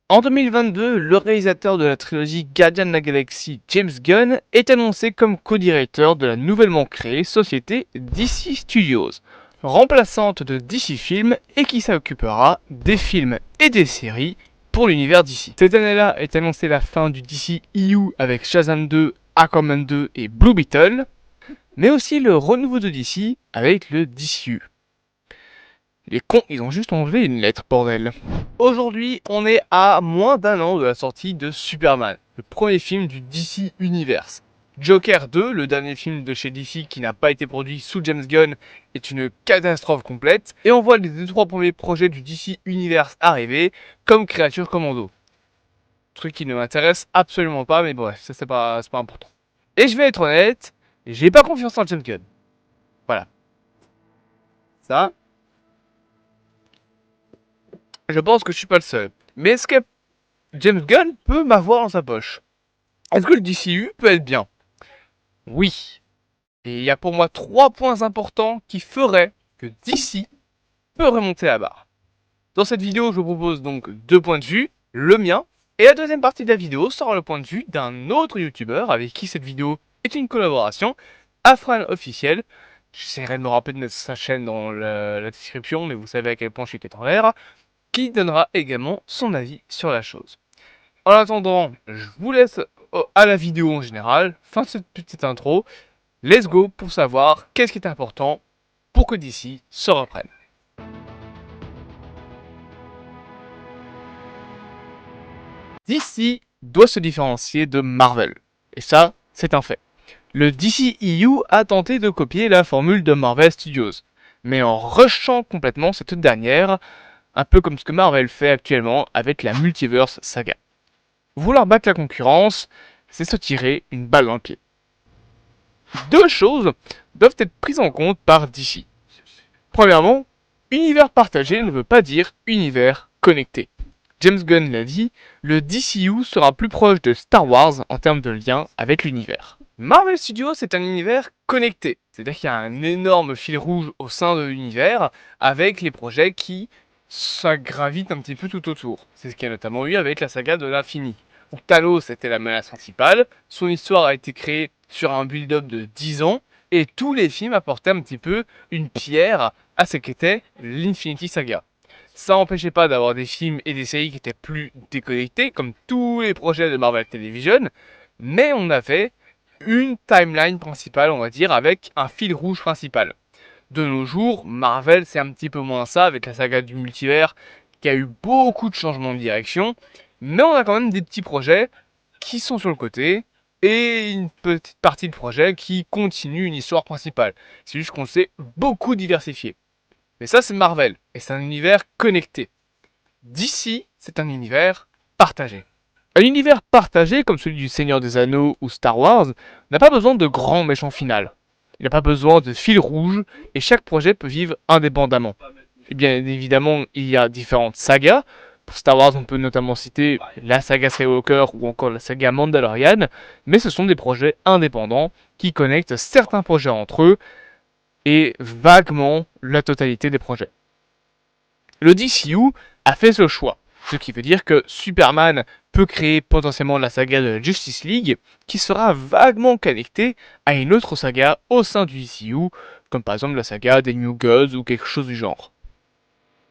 En 2022, le réalisateur de la trilogie Guardians de la Galaxie, James Gunn, est annoncé comme co-directeur de la nouvellement créée société DC Studios, remplaçante de DC Films et qui s'occupera des films et des séries pour l'univers DC. Cette année-là est annoncée la fin du DC EU avec Shazam 2, Aquaman 2 et Blue Beetle, mais aussi le renouveau de DC avec le DCU. Les cons, ils ont juste enlevé une lettre, bordel. Aujourd'hui, on est à moins d'un an de la sortie de Superman, le premier film du DC Universe. Joker 2, le dernier film de chez DC qui n'a pas été produit sous James Gunn, est une catastrophe complète. Et on voit les 2-3 premiers projets du DC Universe arriver, comme Créature Commando. Truc qui ne m'intéresse absolument pas, mais bref, ça c'est pas important. Et je vais être honnête, j'ai pas confiance en James Gunn. Voilà. Ça, je pense que je suis pas le seul. Mais est-ce que James Gunn peut m'avoir dans sa poche? Est-ce que le DCU peut être bien? Oui. Et il y a pour moi 3 points importants qui feraient que DC peut remonter la barre. Dans cette vidéo, je vous propose donc 2 points de vue, le mien, et la deuxième partie de la vidéo sera le point de vue d'un autre youtubeur avec qui cette vidéo est une collaboration, Afran Officiel. J'essaierai de me rappeler de mettre sa chaîne dans la description, mais vous savez à quel point je suis tête en l'air, qui donnera également son avis sur la chose. En attendant, je vous laisse à la vidéo en général, fin de cette petite intro. Let's go pour savoir qu'est-ce qui est important pour que DC se reprenne. DC doit se différencier de Marvel. Et ça, c'est un fait. Le DC EU a tenté de copier la formule de Marvel Studios, mais en rushant complètement cette dernière, un peu comme ce que Marvel fait actuellement avec la Multiverse Saga. Vouloir battre la concurrence, c'est se tirer une balle dans le pied. Deux choses doivent être prises en compte par DC. Premièrement, univers partagé ne veut pas dire univers connecté. James Gunn l'a dit, le DCU sera plus proche de Star Wars en termes de lien avec l'univers. Marvel Studios c'est un univers connecté, c'est-à-dire qu'il y a un énorme fil rouge au sein de l'univers avec les projets qui gravitent un petit peu tout autour. C'est ce qu'il y a notamment eu avec la saga de l'infini. Thanos était la menace principale, son histoire a été créée sur un build-up de 10 ans, et tous les films apportaient un petit peu une pierre à ce qu'était l'Infinity Saga. Ça n'empêchait pas d'avoir des films et des séries qui étaient plus déconnectés, comme tous les projets de Marvel Television, mais on avait une timeline principale, on va dire, avec un fil rouge principal. De nos jours, Marvel c'est un petit peu moins ça, avec la saga du multivers, qui a eu beaucoup de changements de direction, mais on a quand même des petits projets qui sont sur le côté, et une petite partie de projet qui continue une histoire principale. C'est juste qu'on s'est beaucoup diversifié. Mais ça, c'est Marvel, et c'est un univers connecté. DC, c'est un univers partagé. Un univers partagé, comme celui du Seigneur des Anneaux ou Star Wars, n'a pas besoin de grands méchants finales. Il n'a pas besoin de fil rouge, et chaque projet peut vivre indépendamment. Et bien évidemment, il y a différentes sagas. Pour Star Wars, on peut notamment citer la saga Skywalker ou encore la saga Mandalorian, mais ce sont des projets indépendants qui connectent certains projets entre eux et vaguement la totalité des projets. Le DCU a fait ce choix, ce qui veut dire que Superman peut créer potentiellement la saga de la Justice League qui sera vaguement connectée à une autre saga au sein du DCU, comme par exemple la saga des New Gods ou quelque chose du genre.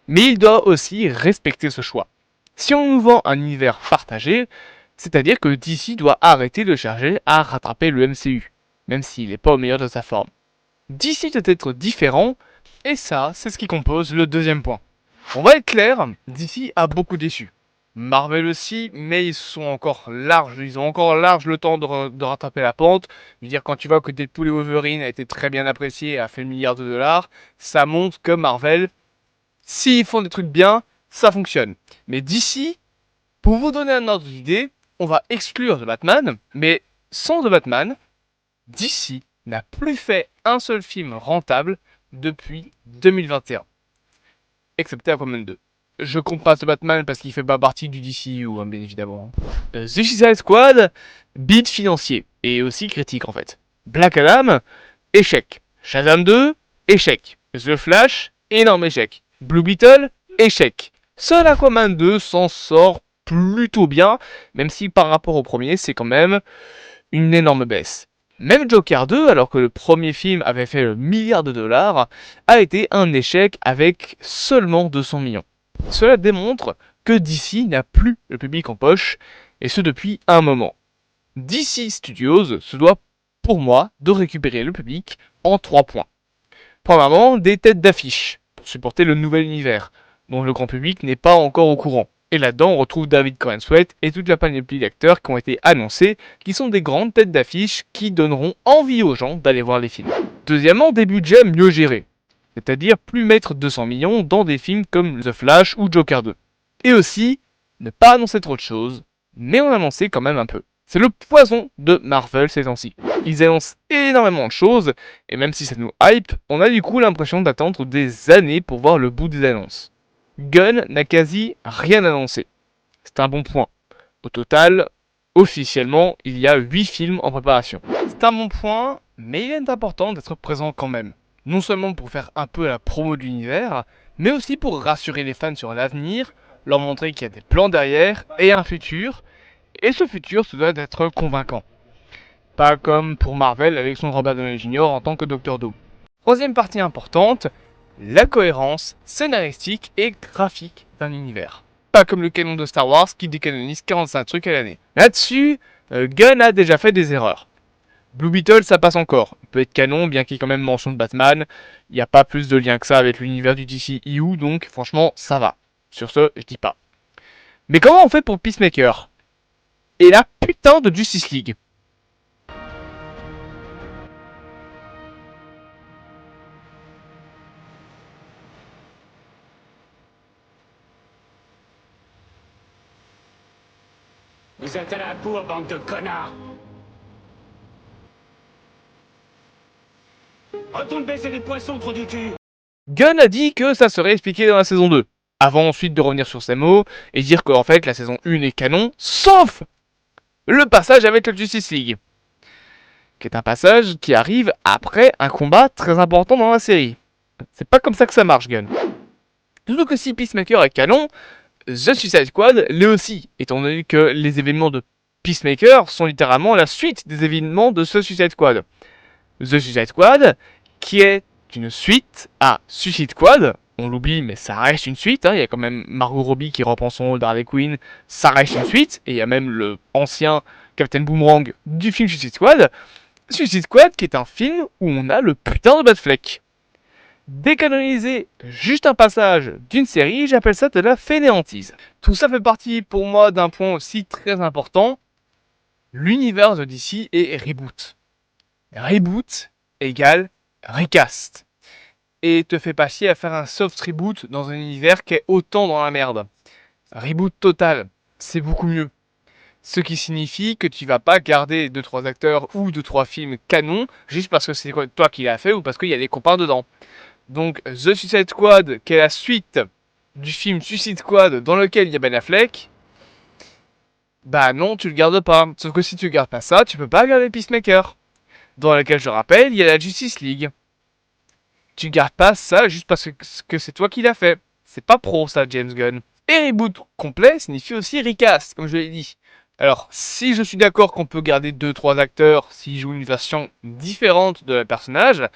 Mais il doit aussi respecter ce choix. Si on nous vend un univers partagé, c'est-à-dire que DC doit arrêter de chercher à rattraper le MCU, même s'il n'est pas au meilleur de sa forme. DC doit être différent, et ça, c'est ce qui compose le deuxième point. On va être clair, DC a beaucoup déçu. Marvel aussi, mais ils ont encore large le temps de rattraper la pente. Je veux dire, quand tu vois que Deadpool et Wolverine a été très bien apprécié et a fait le milliard de dollars, ça montre que Marvel, s'ils font des trucs bien, ça fonctionne. Mais DC, pour vous donner un ordre d'idée, on va exclure The Batman, mais sans The Batman, DC n'a plus fait un seul film rentable depuis 2021. Excepté Aquaman 2. Je compte pas The Batman parce qu'il fait pas partie du DCU, hein, bien évidemment. The Suicide Squad, bid financier, et aussi critique en fait. Black Adam, échec. Shazam 2, échec. The Flash, énorme échec. Blue Beetle, échec. Seul Aquaman 2 s'en sort plutôt bien, même si par rapport au premier, c'est quand même une énorme baisse. Même Joker 2, alors que le premier film avait fait le milliard de dollars, a été un échec avec seulement 200 millions. Cela démontre que DC n'a plus le public en poche, et ce depuis un moment. DC Studios se doit, pour moi, de récupérer le public en 3 points. Premièrement, des têtes d'affiche, pour supporter le nouvel univers, dont le grand public n'est pas encore au courant. Et là-dedans, on retrouve David Corenswet et toute la panoplie d'acteurs qui ont été annoncés, qui sont des grandes têtes d'affiche qui donneront envie aux gens d'aller voir les films. Deuxièmement, des budgets mieux gérés, c'est-à-dire plus mettre 200 millions dans des films comme The Flash ou Joker 2. Et aussi, ne pas annoncer trop de choses, mais en annoncer quand même un peu. C'est le poison de Marvel ces temps-ci. Ils annoncent énormément de choses, et même si ça nous hype, on a du coup l'impression d'attendre des années pour voir le bout des annonces. Gunn n'a quasi rien annoncé. C'est un bon point. Au total, officiellement, il y a 8 films en préparation. C'est un bon point, mais il est important d'être présent quand même. Non seulement pour faire un peu la promo de l'univers, mais aussi pour rassurer les fans sur l'avenir, leur montrer qu'il y a des plans derrière et un futur, et ce futur se doit d'être convaincant. Pas comme pour Marvel avec son Robert Downey Jr. en tant que Dr. Doom. Troisième partie importante, la cohérence scénaristique et graphique d'un univers. Pas comme le canon de Star Wars qui décanonise 45 trucs à l'année. Là-dessus, Gunn a déjà fait des erreurs. Blue Beetle, ça passe encore. Il peut être canon, bien qu'il y ait quand même mention de Batman. Il n'y a pas plus de lien que ça avec l'univers du DCEU, donc franchement, ça va. Sur ce, je dis pas. Mais comment on fait pour Peacemaker et la putain de Justice League? Vous êtes à la bourre, bande de connards! Retourne baisser les poissons, trou du cul! Gunn a dit que ça serait expliqué dans la saison 2, avant ensuite de revenir sur ses mots et dire qu'en fait la saison 1 est canon, sauf le passage avec la Justice League, qui est un passage qui arrive après un combat très important dans la série. C'est pas comme ça que ça marche, Gunn. Surtout que si Peacemaker est canon, The Suicide Squad l'est aussi, étant donné que les événements de Peacemaker sont littéralement la suite des événements de The Suicide Squad. The Suicide Squad, qui est une suite à Suicide Squad, on l'oublie mais ça reste une suite, il y a quand même Margot Robbie qui reprend son rôle d'Harley Quinn, ça reste une suite, et il y a même le ancien Captain Boomerang du film Suicide Squad. Suicide Squad qui est un film où on a le putain de Batfleck. Décanoniser juste un passage d'une série, j'appelle ça de la fainéantise. Tout ça fait partie pour moi d'un point aussi très important, l'univers de DC est reboot. Reboot égale recast. Et te fais pas chier à faire un soft reboot dans un univers qui est autant dans la merde. Reboot total, c'est beaucoup mieux. Ce qui signifie que tu vas pas garder 2-3 acteurs ou 2-3 films canons juste parce que c'est toi qui l'as fait ou parce qu'il y a des copains dedans. Donc The Suicide Squad, qui est la suite du film Suicide Squad dans lequel il y a Ben Affleck, bah non, tu le gardes pas. Sauf que si tu gardes pas ça, tu peux pas garder Peacemaker, dans lequel, je rappelle, il y a la Justice League. Tu gardes pas ça juste parce que c'est toi qui l'as fait. C'est pas pro ça, James Gunn. Et reboot complet signifie aussi recast, comme je l'ai dit. Alors, si je suis d'accord qu'on peut garder 2-3 acteurs s'ils jouent une version différente de la personnage,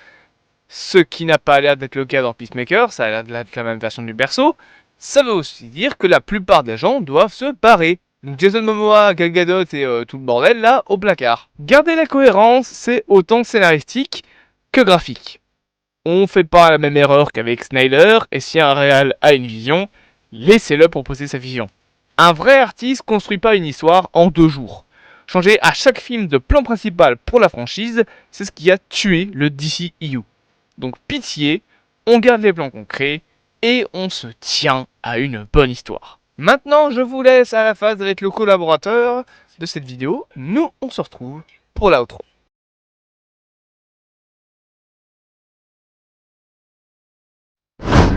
ce qui n'a pas l'air d'être le cas dans Peacemaker, ça a l'air d'être la même version du berceau, ça veut aussi dire que la plupart des gens doivent se barrer. Donc Jason Momoa, Gal Gadot et tout le bordel là, au placard. Garder la cohérence, c'est autant scénaristique que graphique. On fait pas la même erreur qu'avec Snyder, et si un réal a une vision, laissez-le proposer sa vision. Un vrai artiste construit pas une histoire en 2 jours. Changer à chaque film de plan principal pour la franchise, c'est ce qui a tué le DCEU. Donc pitié, on garde les plans concrets et on se tient à une bonne histoire. Maintenant, je vous laisse à la phase avec le collaborateur de cette vidéo. Nous, on se retrouve pour l'outro.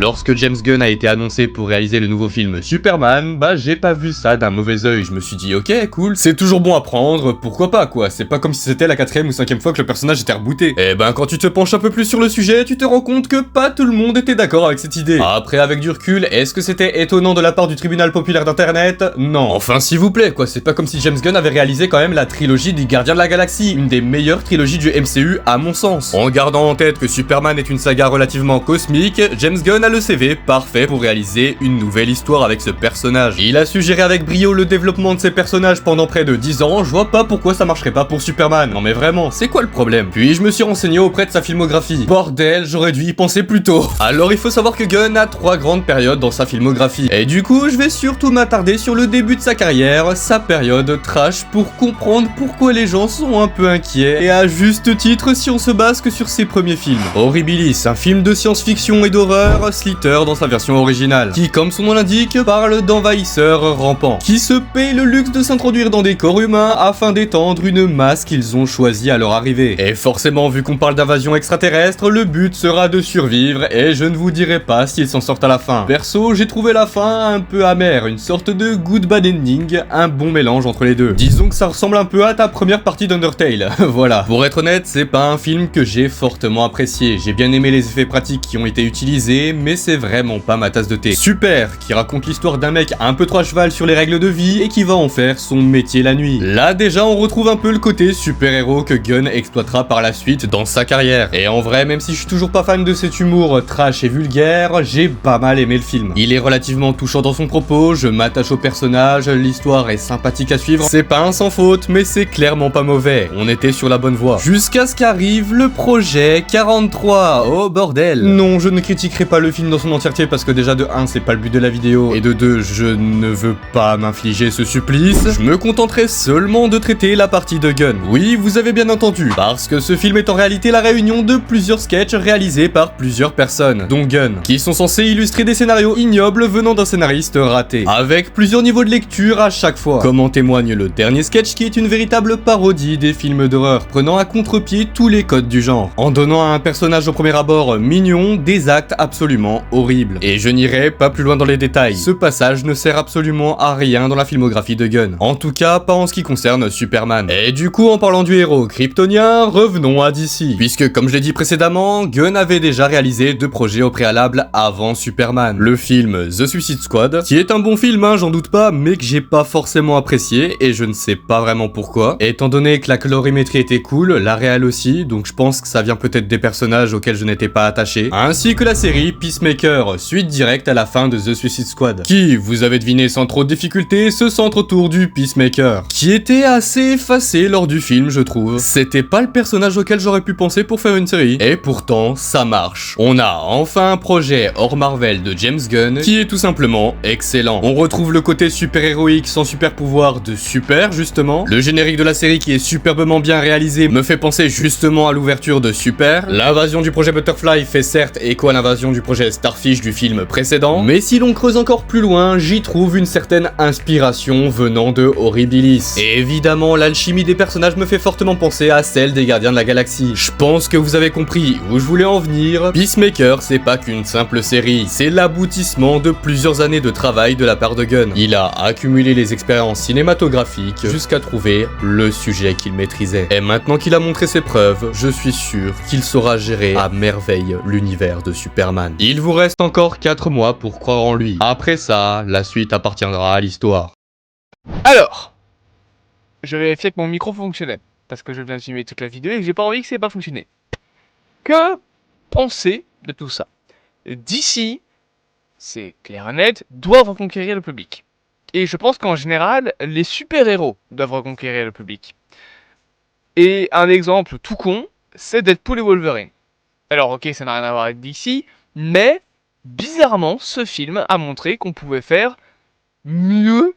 Lorsque James Gunn a été annoncé pour réaliser le nouveau film Superman, bah j'ai pas vu ça d'un mauvais œil, je me suis dit ok cool, c'est toujours bon à prendre, pourquoi pas quoi, c'est pas comme si c'était la 4ème ou 5ème fois que le personnage était rebooté. Et ben quand tu te penches un peu plus sur le sujet, tu te rends compte que pas tout le monde était d'accord avec cette idée. Après avec du recul, est-ce que c'était étonnant de la part du tribunal populaire d'internet? Non. Enfin s'il vous plaît quoi, c'est pas comme si James Gunn avait réalisé quand même la trilogie des Gardiens de la Galaxie, une des meilleures trilogies du MCU à mon sens. En gardant en tête que Superman est une saga relativement cosmique, James Gunn a le CV parfait pour réaliser une nouvelle histoire avec ce personnage. Il a su gérer avec brio le développement de ses personnages pendant près de 10 ans, je vois pas pourquoi ça marcherait pas pour Superman. Non mais vraiment, c'est quoi le problème? Puis je me suis renseigné auprès de sa filmographie. Bordel, j'aurais dû y penser plus tôt. Alors il faut savoir que Gunn a 3 grandes périodes dans sa filmographie. Et du coup, je vais surtout m'attarder sur le début de sa carrière, sa période trash, pour comprendre pourquoi les gens sont un peu inquiets, et à juste titre si on se base que sur ses premiers films. Horribilis, un film de science-fiction et d'horreur, Slither dans sa version originale, qui comme son nom l'indique, parle d'envahisseurs rampants, qui se paient le luxe de s'introduire dans des corps humains afin d'étendre une masse qu'ils ont choisi à leur arrivée. Et forcément, vu qu'on parle d'invasion extraterrestre, le but sera de survivre, et je ne vous dirai pas s'ils s'en sortent à la fin. Perso, j'ai trouvé la fin un peu amère, une sorte de good bad ending, un bon mélange entre les deux. Disons que ça ressemble un peu à ta première partie d'Undertale, voilà. Pour être honnête, c'est pas un film que j'ai fortement apprécié, j'ai bien aimé les effets pratiques qui ont été utilisés, mais c'est vraiment pas ma tasse de thé. Super, qui raconte l'histoire d'un mec un peu trop à cheval sur les règles de vie et qui va en faire son métier la nuit. Là déjà on retrouve un peu le côté super-héros que Gunn exploitera par la suite dans sa carrière. Et en vrai, même si je suis toujours pas fan de cet humour trash et vulgaire, j'ai pas mal aimé le film. Il est relativement touchant dans son propos, je m'attache au personnage, l'histoire est sympathique à suivre, c'est pas un sans faute, mais c'est clairement pas mauvais. On était sur la bonne voie. Jusqu'à ce qu'arrive le projet 43. Oh bordel. Non, je ne critiquerai pas le film dans son entièreté parce que déjà de 1 c'est pas le but de la vidéo et de 2 je ne veux pas m'infliger ce supplice. Je me contenterai seulement de traiter la partie de Gunn. Oui, vous avez bien entendu, parce que ce film est en réalité la réunion de plusieurs sketchs réalisés par plusieurs personnes, dont Gunn, qui sont censés illustrer des scénarios ignobles venant d'un scénariste raté, avec plusieurs niveaux de lecture à chaque fois, comme en témoigne le dernier sketch qui est une véritable parodie des films d'horreur, prenant à contre-pied tous les codes du genre, en donnant à un personnage au premier abord mignon des actes absolument horribles. Et je n'irai pas plus loin dans les détails, ce passage ne sert absolument à rien dans la filmographie de Gunn, en tout cas pas en ce qui concerne Superman. Et du coup, en parlant du héros kryptonien, revenons à DC, puisque comme je l'ai dit précédemment, Gunn avait déjà réalisé 2 projets au préalable avant Superman. Le film The Suicide Squad, qui est un bon film, hein, j'en doute pas, mais que j'ai pas forcément apprécié, et je ne sais pas vraiment pourquoi, étant donné que la colorimétrie était cool, la réal aussi, donc je pense que ça vient peut-être des personnages auxquels je n'étais pas attaché, ainsi que la série Peacemaker, suite directe à la fin de The Suicide Squad, qui, vous avez deviné sans trop de difficulté, se centre autour du Peacemaker, qui était assez effacé lors du film, je trouve. C'était pas le personnage auquel j'aurais pu penser pour faire une série, et pourtant, ça marche. On a enfin un projet hors Marvel de James Gunn, qui est tout simplement excellent. On retrouve le côté super-héroïque sans super-pouvoir de Super, justement. Le générique de la série qui est superbement bien réalisé me fait penser justement à l'ouverture de Super. L'invasion du projet Butterfly fait certes écho à l'invasion du projet Starfish du film précédent, mais si l'on creuse encore plus loin, j'y trouve une certaine inspiration venant de Horribilis. Et évidemment, l'alchimie des personnages me fait fortement penser à celle des Gardiens de la Galaxie. Je pense que vous avez compris où je voulais en venir. Peacemaker, c'est pas qu'une simple série, c'est l'aboutissement de plusieurs années de travail de la part de Gunn. Il a accumulé les expériences cinématographiques jusqu'à trouver le sujet qu'il maîtrisait. Et maintenant qu'il a montré ses preuves, je suis sûr qu'il saura gérer à merveille l'univers de Superman. Il vous reste encore 4 mois pour croire en lui. Après ça, la suite appartiendra à l'histoire. Alors, je vérifiais que mon micro fonctionnait, parce que je viens de filmer toute la vidéo et que j'ai pas envie que ça ait pas fonctionné. Que penser de tout ça? DC, c'est clair et net, doivent reconquérir le public. Et je pense qu'en général, les super-héros doivent reconquérir le public. Et un exemple tout con, c'est Deadpool et Wolverine. Alors ok, ça n'a rien à voir avec DC, mais bizarrement, ce film a montré qu'on pouvait faire mieux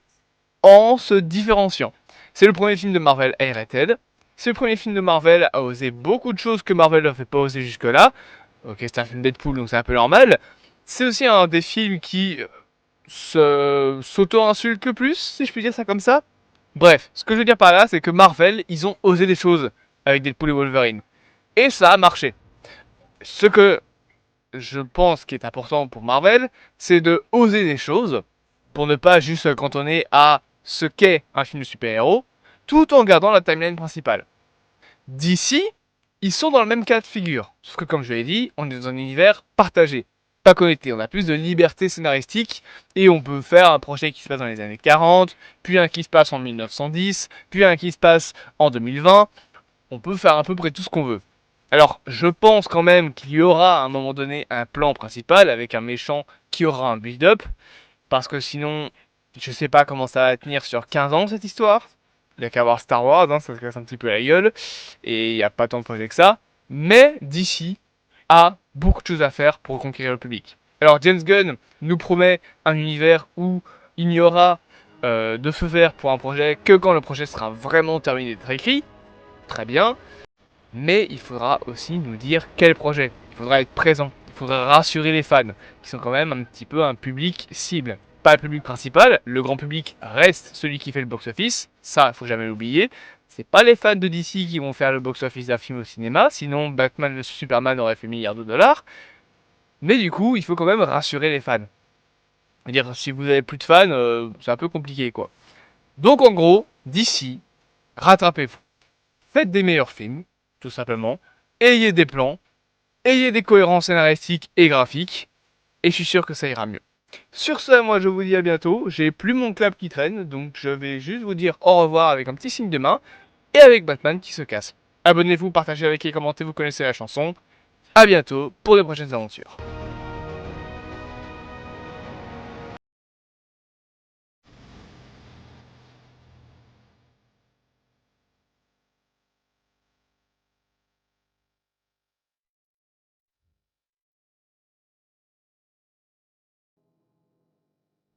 en se différenciant. C'est le premier film de Marvel R-rated. C'est le premier film de Marvel à oser beaucoup de choses que Marvel n'avait pas osé jusque-là. Ok, c'est un film Deadpool, donc c'est un peu normal. C'est aussi un des films qui s'auto-insulte le plus, si je puis dire ça comme ça. Bref, ce que je veux dire par là, c'est que Marvel, ils ont osé des choses avec Deadpool et Wolverine. Et ça a marché. Ce que je pense, qui est important pour Marvel, c'est de oser des choses pour ne pas juste se cantonner à ce qu'est un film de super-héros, tout en gardant la timeline principale. DC, ils sont dans le même cas de figure, sauf que comme je l'ai dit, on est dans un univers partagé, pas connecté. On a plus de liberté scénaristique et on peut faire un projet qui se passe dans les années 40, puis un qui se passe en 1910, puis un qui se passe en 2020. On peut faire à peu près tout ce qu'on veut. Alors, je pense quand même qu'il y aura à un moment donné un plan principal avec un méchant qui aura un build-up, parce que sinon, je sais pas comment ça va tenir sur 15 ans cette histoire. Il n'y a qu'à voir Star Wars, hein, ça se casse un petit peu la gueule, et il n'y a pas tant de projets que ça. Mais DC a beaucoup de choses à faire pour conquérir le public. Alors James Gunn nous promet un univers où il n'y aura de feu vert pour un projet que quand le projet sera vraiment terminé d'être écrit. Très bien. Mais il faudra aussi nous dire quel projet. Il faudra être présent. Il faudra rassurer les fans, qui sont quand même un petit peu un public cible. Pas le public principal, le grand public reste celui qui fait le box-office. Ça, il faut jamais l'oublier. C'est pas les fans de DC qui vont faire le box-office d'un film au cinéma, sinon Batman vs Superman aurait fait milliards de dollars. Mais du coup, il faut quand même rassurer les fans. C'est-à-dire, si vous avez plus de fans, c'est un peu compliqué, quoi. Donc en gros, DC, rattrapez-vous. Faites des meilleurs films, tout simplement. Ayez des plans, ayez des cohérences scénaristiques et graphiques, et je suis sûr que ça ira mieux. Sur ce, moi je vous dis à bientôt. J'ai plus mon clap qui traîne, donc je vais juste vous dire au revoir avec un petit signe de main, et avec Batman qui se casse. Abonnez-vous, partagez avec et commentez, vous connaissez la chanson. A bientôt pour de prochaines aventures.